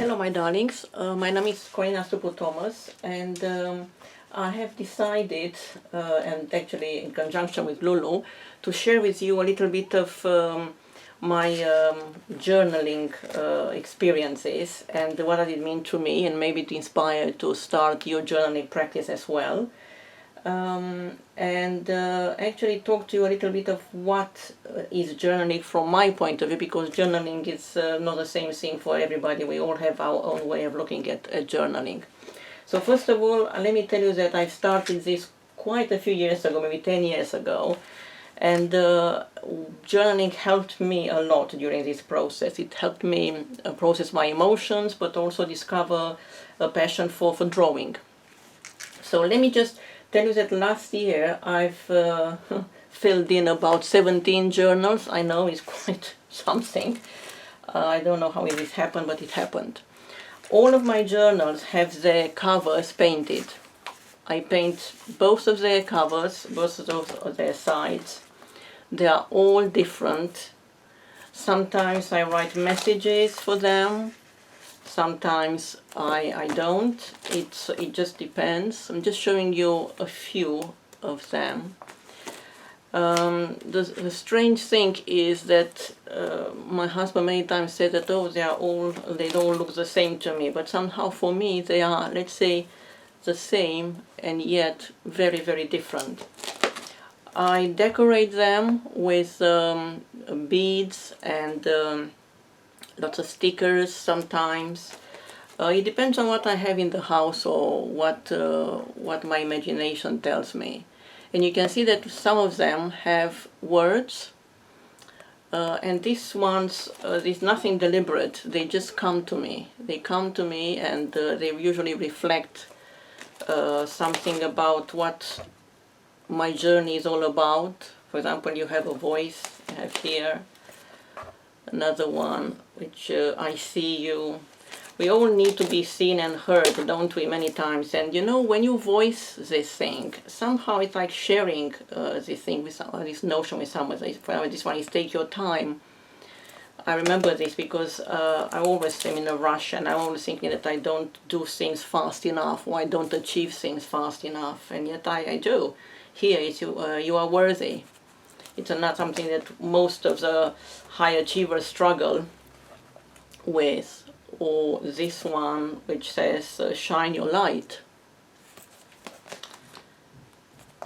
Hello, my darlings. My name is Corina Supu Thomas, and I have decided, and actually in conjunction with Lulu, to share with you a little bit of my journaling experiences and what does it mean to me, and maybe to inspire to start your journaling practice as well. And actually talk to you a little bit of what is journaling from my point of view, because journaling is not the same thing for everybody. We all have our own way of looking at journaling. So first of all, let me tell you that I started this quite a few years ago, maybe 10 years ago, and journaling helped me a lot during this process. It helped me process my emotions, but also discover a passion for drawing. So let me just tell you that last year I've filled in about 17 journals. I know it's quite something. I don't know how this happened, but it happened. All of my journals have their covers painted. I paint both of their covers, both of their sides. They are all different. Sometimes I write messages for them. Sometimes I don't. It just depends. I'm just showing you a few of them. The strange thing is that my husband many times said that they don't look the same to me, but somehow for me they are, let's say, the same and yet very, very different. I decorate them with beads and lots of stickers sometimes. It depends on what I have in the house or what my imagination tells me. And you can see that some of them have words, and these ones, there's nothing deliberate. They just come to me. They come to me, and they usually reflect something about what my journey is all about. For example, you have a voice. I have here another one, which I see you. We all need to be seen and heard, don't we, many times? And you know, when you voice this thing, somehow it's like sharing this thing with this notion with someone. This one is take your time. I remember this because I always am in a rush, and I'm always thinking that I don't do things fast enough, or I don't achieve things fast enough, and yet I do. Here is you are worthy. It's not something that most of the high achievers struggle with. Or this one, which says shine your light.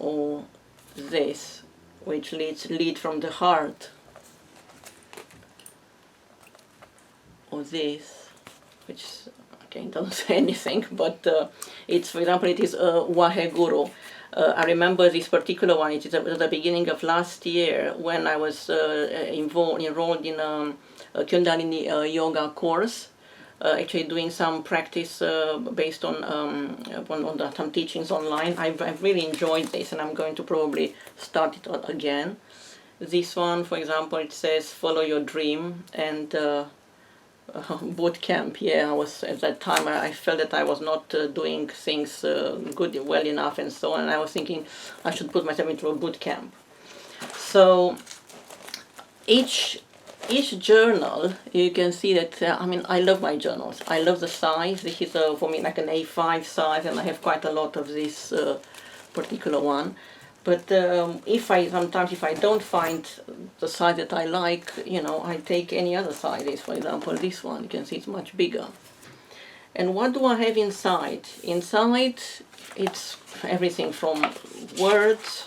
Or this, which lead from the heart. Or this, which again doesn't say anything, but it's, for example, it is Waheguru. I remember this particular one. It is at the beginning of last year when I was enrolled in a Kundalini yoga course. Actually doing some practice based on some teachings online. I've really enjoyed this, and I'm going to probably start it again. This one, for example, it says follow your dream, and boot camp. Yeah, I was at that time, I felt that I was not doing things well enough and so on, and I was thinking I should put myself into a boot camp. So each journal, you can see that, I love my journals. I love the size. This is for me like an A5 size, and I have quite a lot of this particular one. But sometimes if I don't find the size that I like, I take any other size. For example, this one, you can see it's much bigger. And what do I have inside? Inside, it's everything from words.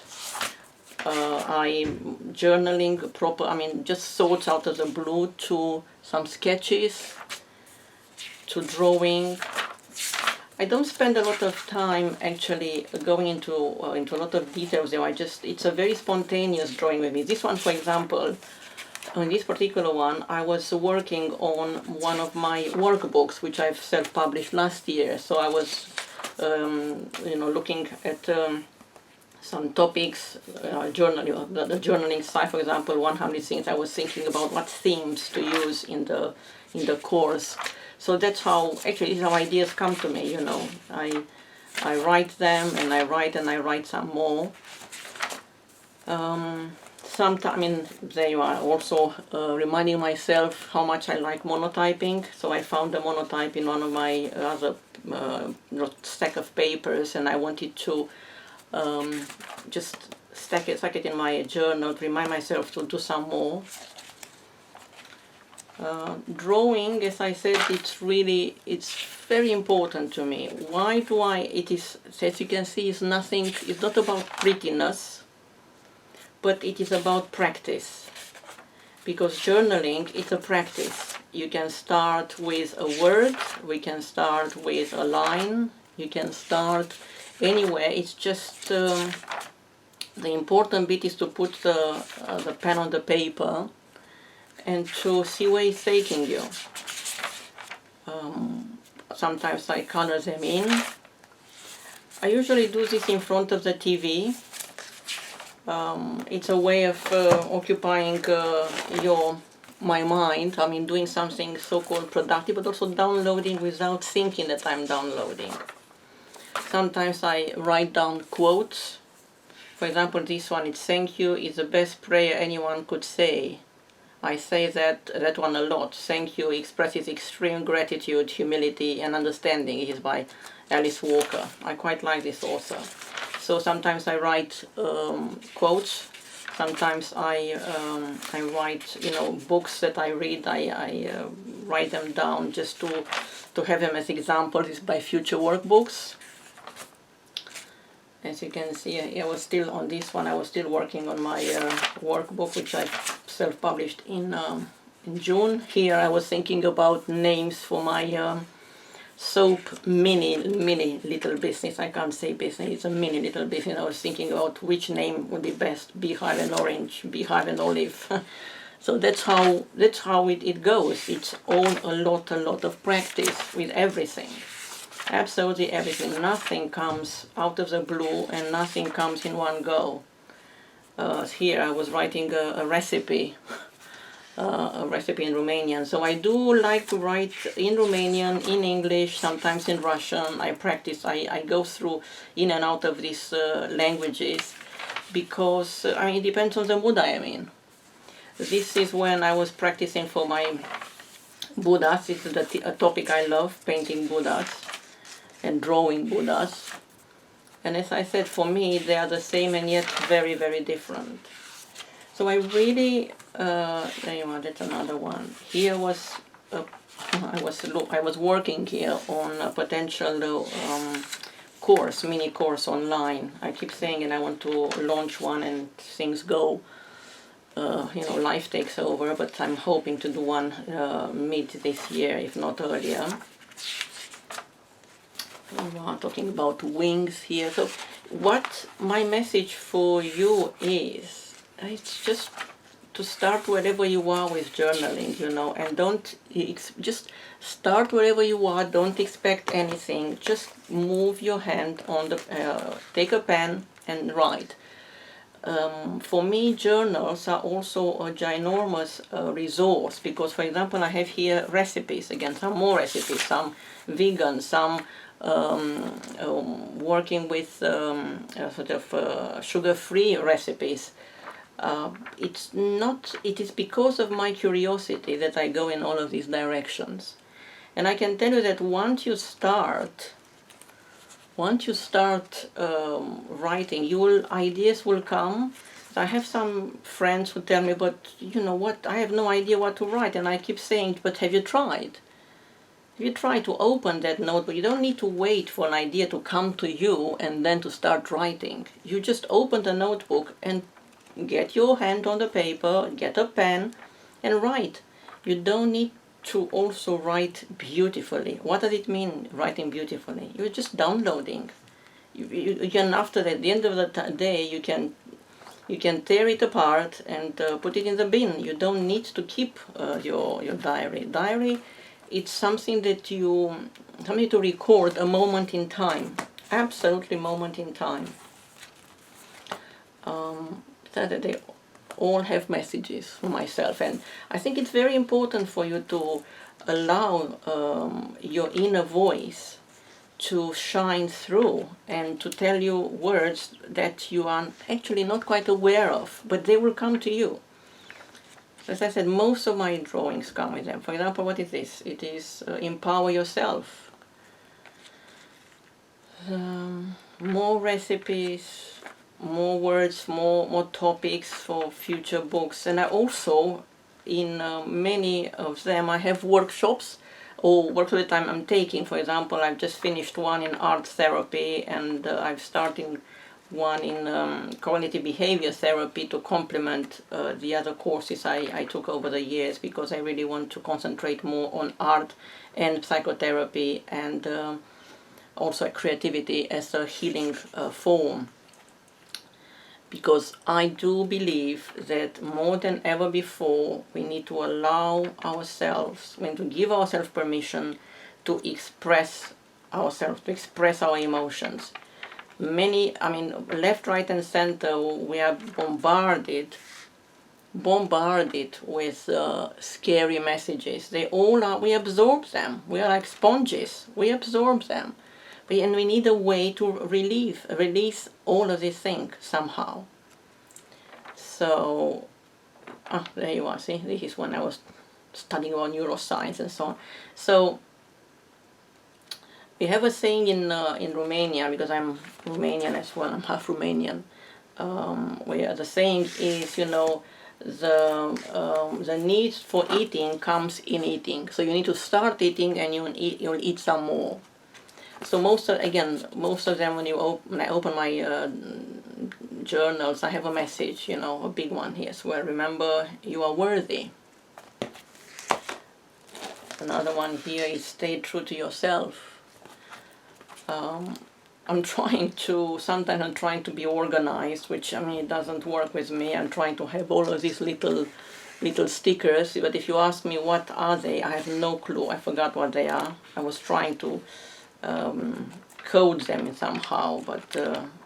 I'm journaling just thoughts out of the blue, to some sketches, to drawing. I don't spend a lot of time actually going into a lot of details there. It's a very spontaneous drawing with me. This one, for example, on this particular one, I was working on one of my workbooks, which I've self-published last year. So I was, looking at some topics, the journaling side, for example, 100 things. I was thinking about what themes to use in the course. So that's how ideas come to me. I write them, and I write some more. sometimes, I mean, there you are, also reminding myself how much I like monotyping. So I found a monotype in one of my other stack of papers, and I wanted to just stack it in my journal to remind myself to do some more. Drawing, as I said, it's very important to me. Why do I? It is, as you can see, it's not about prettiness, but it is about practice. Because journaling, it's a practice. You can start with a word, we can start with a line, you can start anywhere. It's just the important bit is to put the pen on the paper and to see where it's taking you. Sometimes I color them in. I usually do this in front of the TV. It's a way of occupying my mind. I mean, doing something so-called productive, but also downloading without thinking that I'm downloading. Sometimes I write down quotes. For example, this one, it's "Thank you is the best prayer anyone could say." I say that one a lot. Thank you expresses extreme gratitude, humility, and understanding. It is by Alice Walker. I quite like this author. So sometimes I write quotes. Sometimes I write, books that I read. I write them down just to have them as examples by future workbooks. As you can see, I was still on this one. I was still working on my workbook, which I self-published in June. Here I was thinking about names for my soap mini little business. I can't say business, it's a mini little business. I was thinking about which name would be best: Beehive and Orange, Beehive and Olive. So that's how it goes. It's all a lot of practice with everything. Absolutely everything. Nothing comes out of the blue and nothing comes in one go. Here I was writing a recipe in Romanian. So I do like to write in Romanian, in English, sometimes in Russian. I practice, I go through in and out of these languages because it depends on the mood I am in. This is when I was practicing for my Buddhas. It's a topic I love, painting Buddhas and drawing Buddhas. And as I said, for me, they are the same and yet very, very different. So I really, there you are, that's another one. Here was, I was working here on a potential mini course online. I keep saying, and I want to launch one and things go, life takes over, but I'm hoping to do one mid this year, if not earlier. We are talking about wings here. So what my message for you is, it's just to start wherever you are with journaling, and don't just start wherever you are. Don't expect anything. Just move your hand on the, take a pen and write. For me, journals are also a ginormous resource because, for example, I have here recipes, again, some more recipes, some vegan, some working with sort of sugar-free recipes. It is because of my curiosity that I go in all of these directions. And I can tell you that once you start writing, ideas will come. I have some friends who tell me, but you know what, I have no idea what to write. And I keep saying, but have you tried? Have you tried to open that notebook? You don't need to wait for an idea to come to you and then to start writing. You just open the notebook and get your hand on the paper, get a pen, and write. You don't need to also write beautifully. What does it mean, writing beautifully? You're just downloading. You can, after that, at the end of the day, you can tear it apart and put it in the bin. You don't need to keep your diary. Diary, it's something something to record a moment in time. Absolutely moment in time. That they all have messages for myself, and I think it's very important for you to allow your inner voice to shine through and to tell you words that you are actually not quite aware of, but they will come to you. As I said, most of my drawings come with them. For example, what is this? It is Empower Yourself. More recipes, more words, more topics for future books. And I also, in many of them, I have workshops or work at the time I'm taking. For example, I've just finished one in art therapy, and I've started one in cognitive behavior therapy to complement the other courses I took over the years, because I really want to concentrate more on art and psychotherapy and also creativity as a healing form. Because I do believe that more than ever before, we need to allow ourselves, we need to give ourselves permission to express ourselves, to express our emotions. Left, right, and center, we are bombarded with scary messages. They all are, we absorb them. We are like sponges. We absorb them. And we need a way to release all of these things somehow. So, there you are. See, this is when I was studying about neuroscience and so on. So, we have a saying in Romania, because I'm Romanian as well. I'm half Romanian. Where the saying is, the need for eating comes in eating. So you need to start eating, and you'll eat some more. So most of them, when I open my journals, I have a message, a big one here as well. Remember, you are worthy. Another one here is stay true to yourself. Sometimes I'm trying to be organized, which, it doesn't work with me. I'm trying to have all of these little stickers, but if you ask me what are they, I have no clue. I forgot what they are. I was trying to code them somehow, but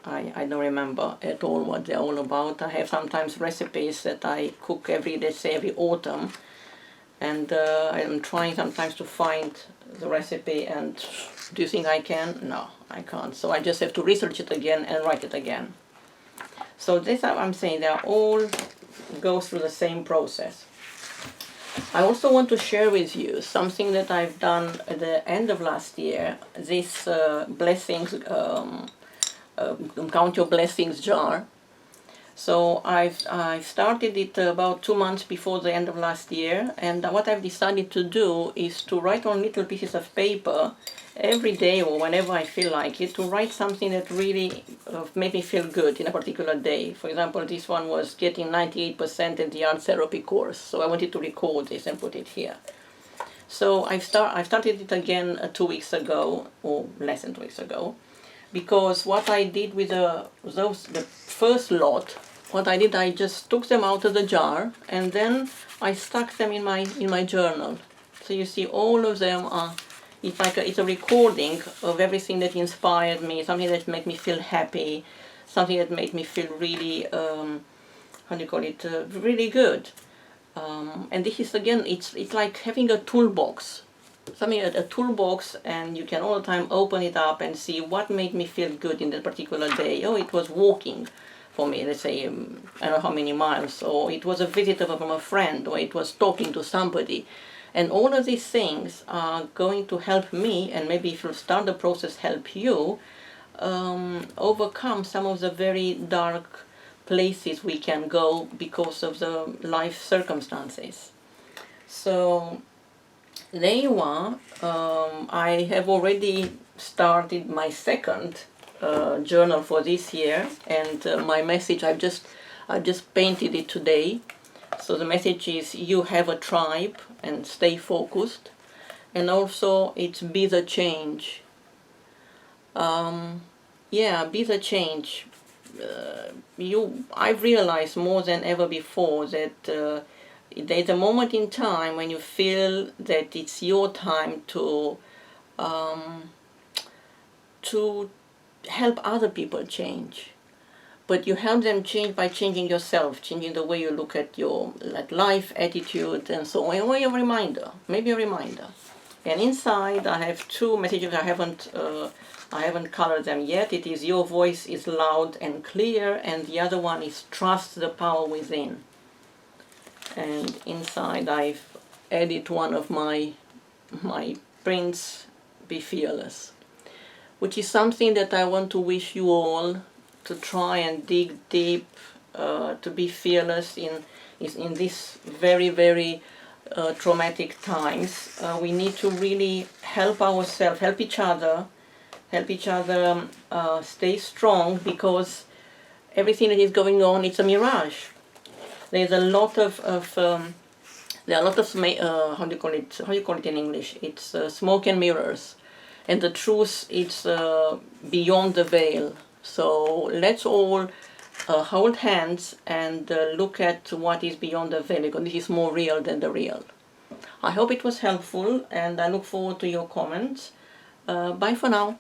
I don't remember at all what they're all about. I have sometimes recipes that I cook every autumn, and I'm trying sometimes to find the recipe, and do you think I can? No, I can't. So I just have to research it again and write it again. So this, I'm saying, they all go through the same process. I also want to share with you something that I've done at the end of last year. This blessings, Count Your Blessings jar. So I started it about 2 months before the end of last year, and what I've decided to do is to write on little pieces of paper every day or whenever I feel like it, to write something that really made me feel good in a particular day. For example, this one was getting 98% in the art therapy course, so I wanted to record this and put it here. So I started it again 2 weeks ago, or less than 2 weeks ago, because what I did with the first lot, I just took them out of the jar, and then I stuck them in my journal. So you see, all of them are. It's a recording of everything that inspired me, something that made me feel happy, something that made me feel really, really good. And this is, again, it's like having a toolbox. A toolbox, and you can all the time open it up and see what made me feel good in that particular day. Oh, it was walking for me, let's say, I don't know how many miles, or it was a visit from a friend, or it was talking to somebody. And all of these things are going to help me, and maybe if you start the process, help you overcome some of the very dark places we can go because of the life circumstances. So there you are. I have already started my second journal for this year, and my message, I just painted it today. So the message is, you have a tribe, and stay focused. And also it's be the change. Be the change. I've realized more than ever before that there's a moment in time when you feel that it's your time to help other people change. But you help them change by changing yourself, changing the way you look at your life, attitude, and so on. Maybe a reminder. And inside I have two messages. I haven't colored them yet. It is your voice is loud and clear, and the other one is trust the power within. And inside I've added one of my prints, be fearless, which is something that I want to wish you all to try and dig deep, to be fearless in this very, very traumatic times. We need to really help ourselves, help each other stay strong, because everything that is going on, it's a mirage. There's a lot of there are a lot of how do you call it in English? It's smoke and mirrors, and the truth is beyond the veil. So let's all hold hands and look at what is beyond the veil, because this is more real than the real. I hope it was helpful, and I look forward to your comments. Bye for now.